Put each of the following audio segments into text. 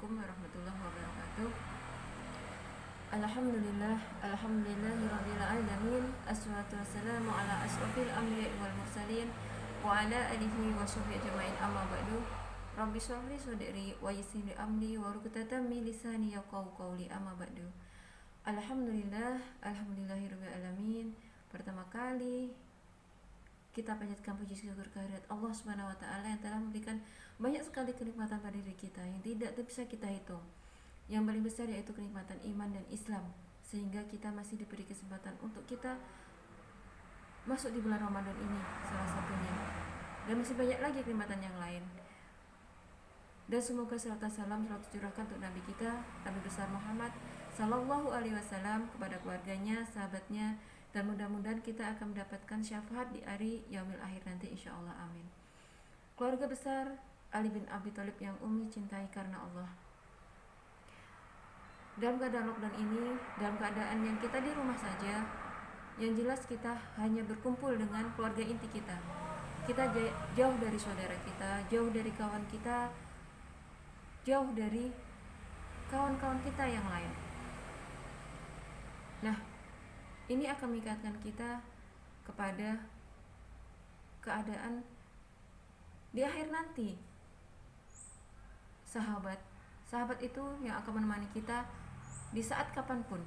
Assalamualaikum warahmatullahi wabarakatuh. Alhamdulillahirabbil alamin. Assalatu wassalamu ala asrofil anbiya'i wal mursalin wa ala alihi wa sahbihi ajma'in, amma ba'du. Rabbi shrah li sadri wa yassir li amri wahlul min lisani yafqahu qawli, amma ba'du. Alhamdulillahirabbil alamin. Pertama kali kita panjatkan puji syukur kehadirat Allah Subhanahu wa taala yang telah memberikan banyak sekali kenikmatan pada diri kita yang tidak bisa kita hitung. Yang paling besar yaitu kenikmatan iman dan Islam, sehingga kita masih diberi kesempatan untuk kita masuk di bulan Ramadan ini, salah satunya. Dan masih banyak lagi kenikmatan yang lain. Dan semoga serta salam selalu tercurahkan untuk Nabi kita, Nabi besar Muhammad Sallallahu Alaihi Wasallam, kepada keluarganya, sahabatnya, dan mudah-mudahan kita akan mendapatkan syafaat di hari yaumil akhir nanti, insyaallah, amin. Keluarga besar Ali bin Abi Thalib yang Umi cintai karena Allah, dalam keadaan lockdown ini, dalam keadaan yang kita di rumah saja, yang jelas kita hanya berkumpul dengan keluarga inti kita. Kita jauh dari saudara kita, jauh dari kawan kita, jauh dari kawan-kawan kita yang lain. Nah, ini akan mengikatkan kita kepada keadaan di akhir nanti. Sahabat itu yang akan menemani kita di saat kapanpun.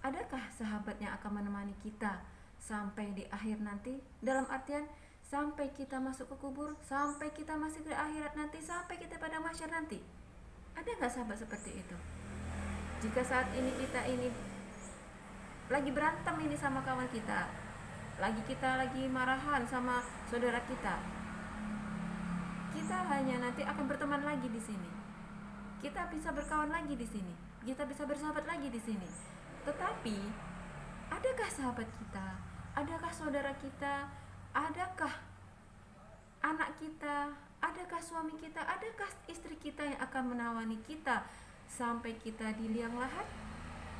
Adakah sahabat yang akan menemani kita sampai di akhir nanti? Dalam artian sampai kita masuk ke kubur, sampai kita masuk ke akhirat nanti, sampai kita pada mahsyar nanti. Ada nggak sahabat seperti itu? Jika saat ini kita ini lagi berantem ini sama kawan kita, kita lagi marahan sama saudara kita hanya nanti akan berteman lagi di sini. Kita bisa berkawan lagi di sini. Kita bisa bersahabat lagi di sini. Tetapi adakah sahabat kita? Adakah saudara kita? Adakah anak kita? Adakah suami kita? Adakah istri kita yang akan menawani kita sampai kita di liang lahat?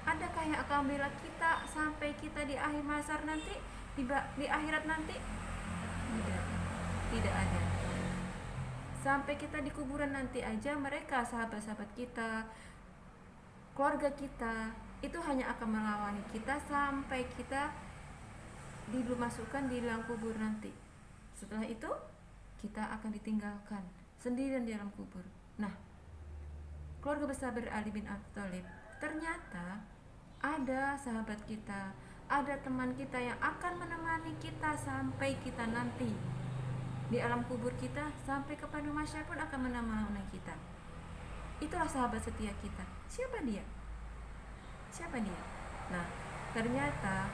Adakah yang akan membela kita sampai kita di akhir mahsyar nanti, di akhirat nanti? Tidak ada. Sampai kita di kuburan nanti aja, mereka sahabat-sahabat kita, keluarga kita, itu hanya akan melawani kita sampai kita dimasukkan di dalam kubur nanti. Setelah itu kita akan ditinggalkan sendirian di dalam kubur. Nah, keluarga besar Ali bin Abi Thalib, ternyata ada sahabat kita, ada teman kita yang akan menemani kita sampai kita nanti di alam kubur kita, sampai kepada mahsyar pun akan menemani kita. Itulah sahabat setia kita. Siapa dia? Nah, ternyata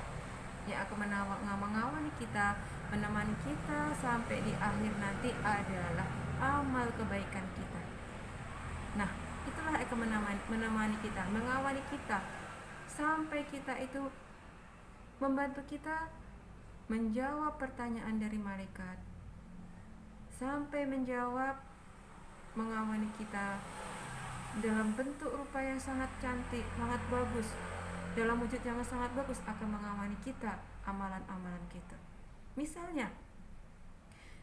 yang akan mengawali kita, menemani kita sampai di akhir nanti adalah amal kebaikan kita. Nah, itulah yang akan menemani kita, mengawali kita sampai kita itu membantu kita menjawab pertanyaan dari malaikat, sampai menjawab, mengawali kita dalam bentuk rupa yang sangat cantik, sangat bagus, dalam wujud yang sangat bagus, akan mengawali kita amalan-amalan kita. Misalnya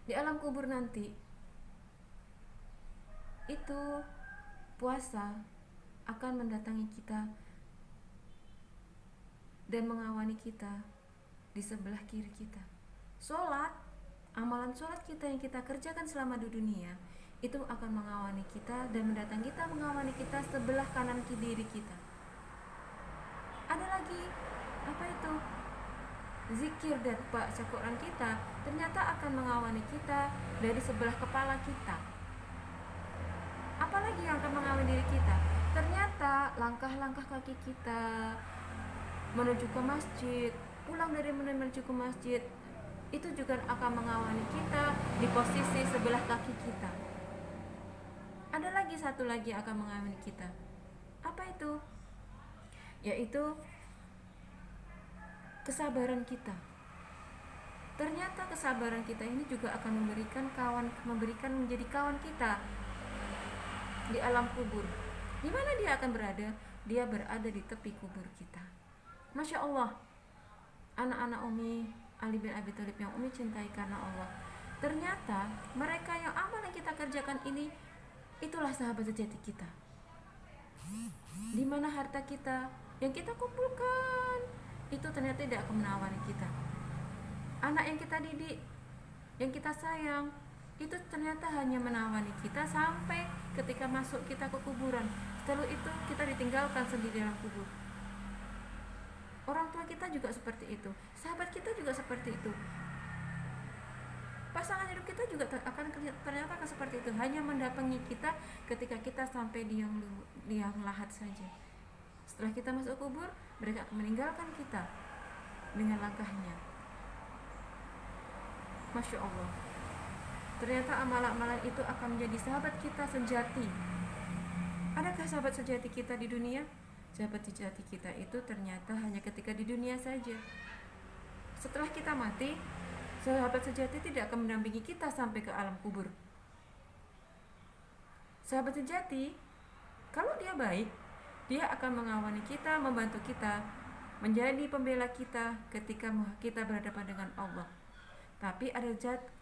di alam kubur nanti itu puasa akan mendatangi kita dan mengawali kita di sebelah kiri kita. Amalan sholat kita yang kita kerjakan selama di dunia itu akan mengawali kita dan mendatangi kita, mengawali kita sebelah kanan kiri kita. Ada lagi, apa itu? Zikir dan baca Quran kita ternyata akan mengawali kita dari sebelah kepala kita. Apalagi yang akan mengawali diri kita? Ternyata langkah-langkah kaki kita menuju ke masjid, pulang dari menuju ke masjid, itu juga akan mengawali kita di posisi sebelah kaki kita. Ada lagi satu lagi akan mengawali kita. Apa itu? Yaitu kesabaran kita. Ternyata kesabaran kita ini juga akan memberikan menjadi kawan kita di alam kubur. Di mana dia akan berada? Dia berada di tepi kubur kita. Masya Allah, anak-anak Umi Ali bin Abi Thalib yang Umi cintai karena Allah, ternyata mereka yang amal yang kita kerjakan ini Itulah sahabat sejati kita. Di mana harta kita yang kita kumpulkan itu ternyata tidak akan menawani kita. Anak yang kita didik, yang kita sayang, itu ternyata hanya menawani kita sampai ketika masuk kita ke kuburan. Setelah itu kita ditinggalkan sendiri dalam kubur. Orang tua kita juga seperti itu, sahabat kita juga seperti itu, pasangan hidup kita juga ternyata akan seperti itu, hanya mendatangi kita ketika kita sampai di yang lahat saja. Setelah kita masuk kubur, mereka akan meninggalkan kita dengan langkahnya. Masya Allah, ternyata amalan-amalan itu akan menjadi sahabat kita sejati. Adakah sahabat sejati kita di dunia? Sahabat sejati kita itu ternyata hanya ketika di dunia saja. Setelah kita mati, sahabat sejati tidak akan mendampingi kita sampai ke alam kubur. Sahabat sejati, kalau dia baik, dia akan mengawani kita, membantu kita, menjadi pembela kita ketika kita berhadapan dengan Allah. Tapi ada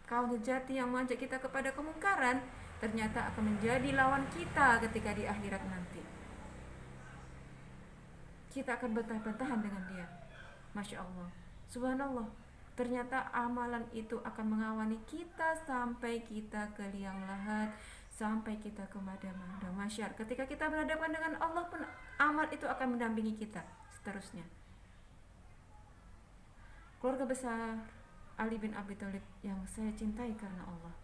kaum sejati yang mengajak kita kepada kemungkaran, ternyata akan menjadi lawan kita ketika di akhirat nanti. Kita akan bantah-bantahan dengan dia. Masya Allah, subhanallah, ternyata amalan itu akan mengawani kita sampai kita ke liang lahat, sampai kita ke madang mahsyar. Ketika kita berhadapan dengan Allah pun, amal itu akan mendampingi kita seterusnya. Keluarga besar Ali bin Abi Thalib yang saya cintai karena Allah,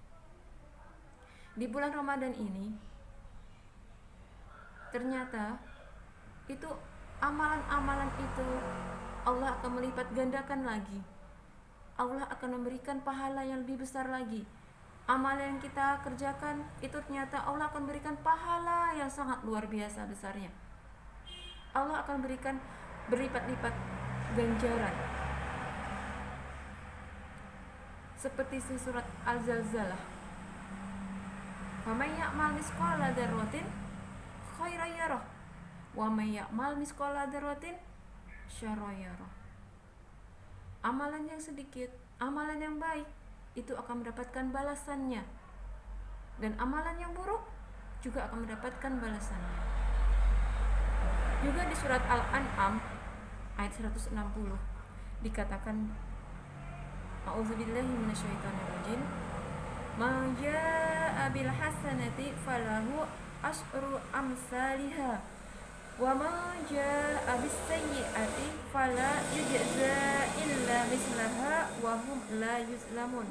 di bulan Ramadan ini ternyata itu amalan-amalan itu Allah akan melipat gandakan lagi. Allah akan memberikan pahala yang lebih besar lagi. Amalan yang kita kerjakan itu ternyata Allah akan berikan pahala yang sangat luar biasa besarnya. Allah akan berikan berlipat-lipat ganjaran. Seperti surat Al-Zalzalah, "Faman ya'mal mithqala dzarratin khairan yarah, wa may ya'mal mithqala dzarratin syarran yarah." Amalan yang sedikit, amalan yang baik itu akan mendapatkan balasannya, dan amalan yang buruk juga akan mendapatkan balasannya. Juga di surat Al-An'am ayat 160 dikatakan, A'udzubillahi minasyaitonirrajim, "Ma jaa'a bil hasanati falahu asyru amsalihha, wa ma jaa'a bis sayyi'ati fala yujza illa mislaha wa hum la yuzlamun."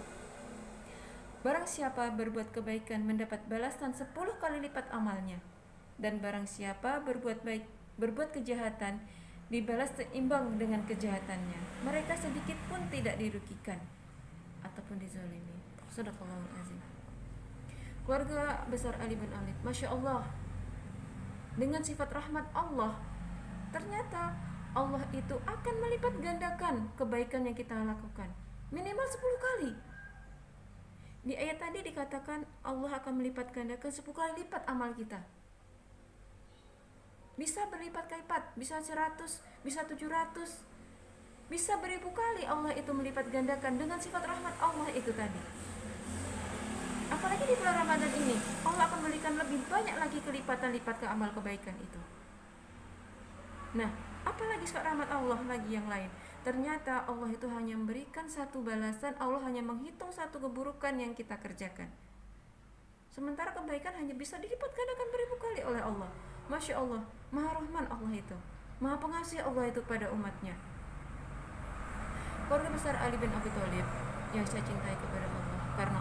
Barang siapa berbuat kebaikan mendapat balasan 10 kali lipat amalnya, dan barang siapa berbuat kejahatan dibalas seimbang dengan kejahatannya. Mereka sedikit pun tidak dirugikan ataupun dizalimi. Shadaqallahul azim. Keluarga besar Ali bin Abi Thalib, Masya Allah, dengan sifat rahmat Allah, ternyata Allah itu akan melipat gandakan kebaikan yang kita lakukan minimal 10 kali. Di ayat tadi dikatakan Allah akan melipat gandakan 10 kali lipat amal kita. Bisa berlipat-lipat, bisa 100, bisa 700, bisa beribu kali Allah itu melipat gandakan dengan sifat rahmat Allah itu tadi. Apalagi di bulan Ramadan ini, Allah akan memberikan lebih banyak lagi kelipatan-lipat ke amal kebaikan itu. Nah, apalagi sifat rahmat Allah lagi yang lain. Ternyata Allah itu hanya memberikan satu balasan, Allah hanya menghitung satu keburukan yang kita kerjakan. Sementara kebaikan hanya bisa dilipat gandakan beribu kali oleh Allah. Masya Allah, Maha Rahman Allah itu, Maha Pengasih Allah itu pada umatnya. Keluarga besar Ali bin Abi Thalib yang saya cintai kepada Allah, karena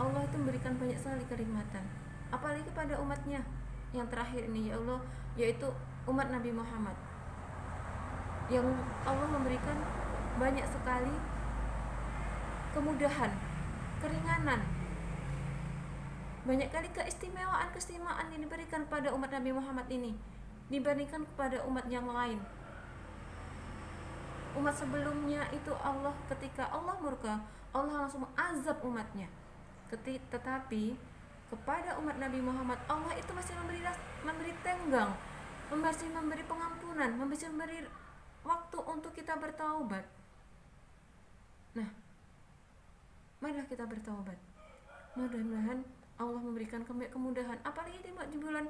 Allah itu memberikan banyak sekali kenikmatan, apalagi pada umatnya yang terakhir ini, ya Allah, yaitu umat Nabi Muhammad, yang Allah memberikan banyak sekali kemudahan, keringanan, banyak kali keistimewaan yang diberikan pada umat Nabi Muhammad ini dibandingkan kepada umat yang lain. Umat sebelumnya itu Allah, ketika Allah murka, Allah langsung azab umatnya. Tetapi kepada umat Nabi Muhammad, Allah itu masih memberi tenggang, masih memberi pengampunan, masih memberi waktu untuk kita bertaubat. Nah, marilah kita bertaubat. Mudah-mudahan Allah memberikan kemudahan, apalagi di bulan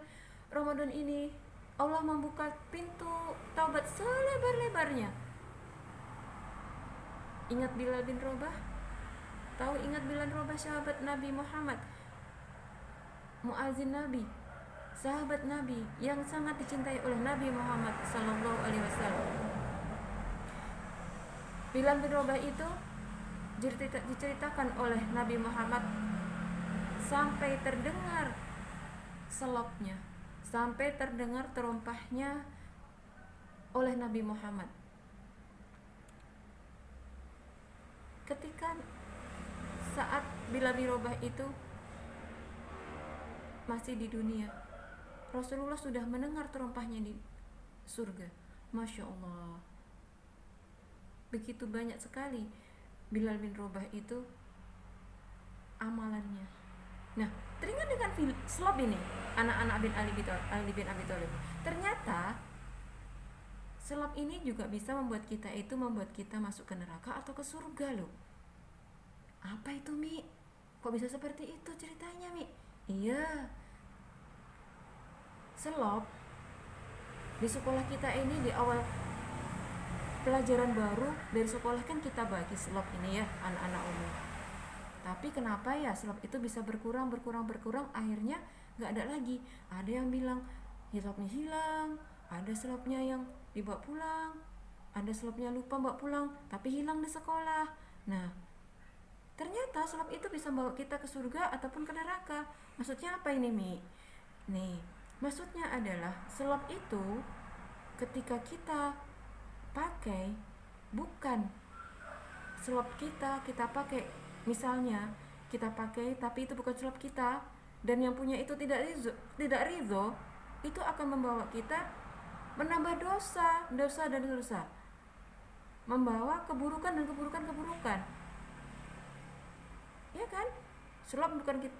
Ramadan ini Allah membuka pintu taubat selebar-lebarnya. Ingat Bilal bin Rabah? Tahu ingat Bilal bin Rabah, sahabat Nabi Muhammad, muazin Nabi, sahabat Nabi yang sangat dicintai oleh Nabi Muhammad sallallahu alaihi wasallam. Bilal bin Rabah itu diceritakan oleh Nabi Muhammad sampai terdengar selopnya, sampai terdengar terompahnya oleh Nabi Muhammad. Ketika saat Bilal bin Rabah itu masih di dunia, Rasulullah sudah mendengar terompahnya di surga. Masya Allah, begitu banyak sekali Bilal bin Rabah itu amalannya. Nah, teringat dengan selop ini, anak-anak Ali bin Abi Thalib. Ternyata selop ini juga bisa membuat kita masuk ke neraka atau ke surga loh. Apa itu, Mi? Kok bisa seperti itu ceritanya, Mi? Iya, selop di sekolah kita ini, di awal pelajaran baru dari sekolah kan kita bagi selop ini ya, anak-anak umum. Tapi kenapa ya selop itu bisa berkurang, akhirnya nggak ada lagi. Ada yang bilang selopnya hilang, ada selopnya yang dibawa pulang, ada selopnya lupa bawa pulang tapi hilang di sekolah. Nah, ternyata selop itu bisa bawa kita ke surga ataupun ke neraka. Maksudnya apa ini, Mi? Nih, maksudnya adalah selop itu ketika kita pakai, bukan selop kita pakai, misalnya kita pakai tapi itu bukan selop kita dan yang punya itu tidak ridho, itu akan membawa kita menambah dosa, membawa keburukan dan keburukan, ya kan? Selop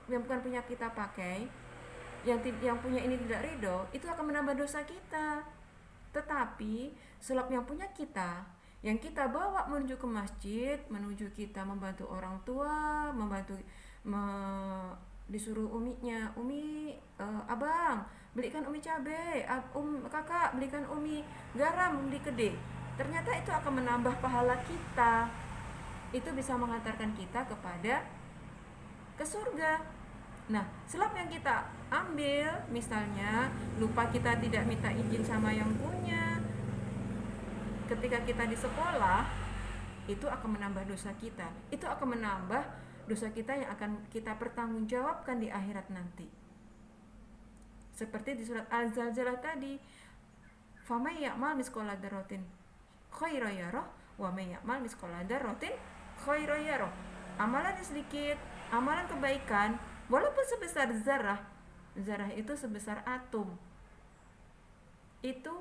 yang bukan punya kita pakai, yang punya ini tidak ridho, itu akan menambah dosa kita. Tetapi selop yang punya kita, yang kita bawa menuju ke masjid, menuju kita membantu orang tua, disuruh uminya, Umi, abang belikan Umi cabai, kakak belikan Umi garam di kede. Ternyata itu akan menambah pahala kita, itu bisa mengantarkan kita ke surga. Nah, selop yang kita ambil, misalnya lupa, kita tidak minta izin sama yang punya, ketika kita di sekolah, itu akan menambah dosa kita. Itu akan menambah dosa kita yang akan kita pertanggungjawabkan di akhirat nanti. Seperti di surat Al-Zalzalah tadi, "Famay ya'mal misqala dzarratin khairan yarah wa may ya'mal misqala dzarratin khairan yarah." Amalan sedikit, amalan kebaikan, walaupun sebesar zarah itu sebesar atom, itu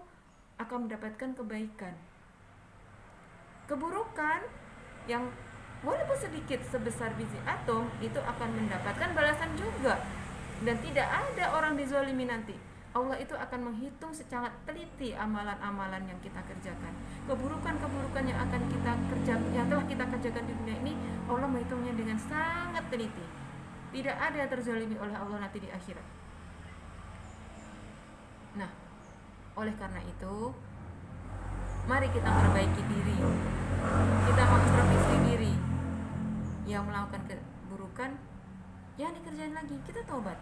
akan mendapatkan kebaikan. Keburukan yang walaupun sedikit sebesar biji atom, itu akan mendapatkan balasan juga. Dan tidak ada orang dizalimi nanti. Allah itu akan menghitung secara teliti amalan-amalan yang kita kerjakan. Keburukan-keburukan yang akan kita kerjakan, yang telah kita kerjakan di dunia ini, Allah menghitungnya dengan sangat teliti. Tidak ada yang terzalimi oleh Allah nanti di akhirat. Nah, oleh karena itu, mari kita perbaiki diri. Kita mengintrospeksi diri. Yang melakukan keburukan, jangan dikerjain lagi. Kita taubat.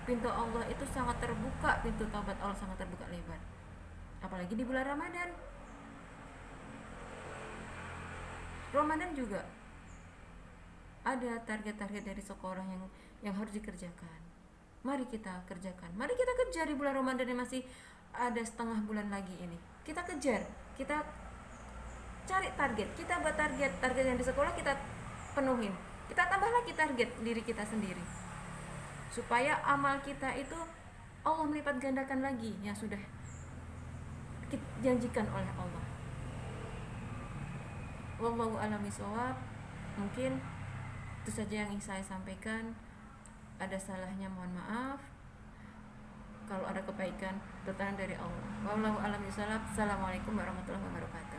Pintu Allah itu sangat terbuka, pintu taubat Allah sangat terbuka lebar. Apalagi di bulan Ramadan. Ramadan juga ada target-target dari sekolah yang harus dikerjakan. Mari kita kerjakan. Mari kita kejar di bulan Ramadan yang masih ada setengah bulan lagi ini. Kita kejar. Kita cari target. Kita buat target yang di sekolah kita penuhin. Kita tambah lagi target diri kita sendiri. Supaya amal kita itu Allah melipat gandakan lagi yang sudah dijanjikan oleh Allah. Wallahu a'lam bishawab. Mungkin itu saja yang ingin saya sampaikan. Ada salahnya mohon maaf. Kalau ada kebaikan, datang dari Allah. Wallahu a'lam bishawab. Assalamualaikum warahmatullahi wabarakatuh.